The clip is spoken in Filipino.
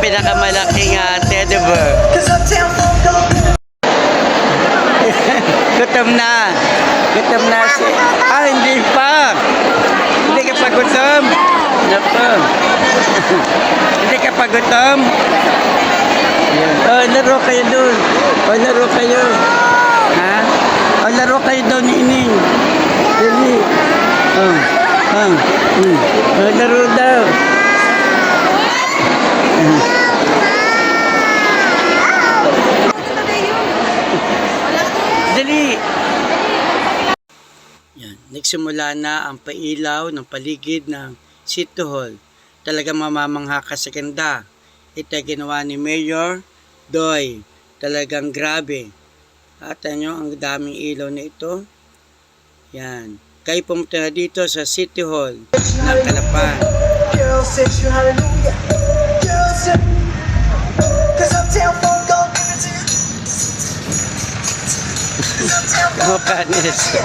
pinakamalaking teddy bear. Gutom na. Gutom na si... hindi pa. Hindi ka pa gutom. Napo. Hindi ka pa gutom. Laro kayo doon. Laro kayo. Ha? Laro kayo doon, Nining. Dali. Laro daw. Dali. Yan. Nagsimula na ang pailaw ng paligid ng City Hall. Talagang mamamangha ka sa ganda. Ito ginawa ni Mayor Doy. Talagang grabe. At nyo, ang daming ilaw na ito. Yan. Kayo pumunta na dito sa City Hall ng Calapan. Kapanis.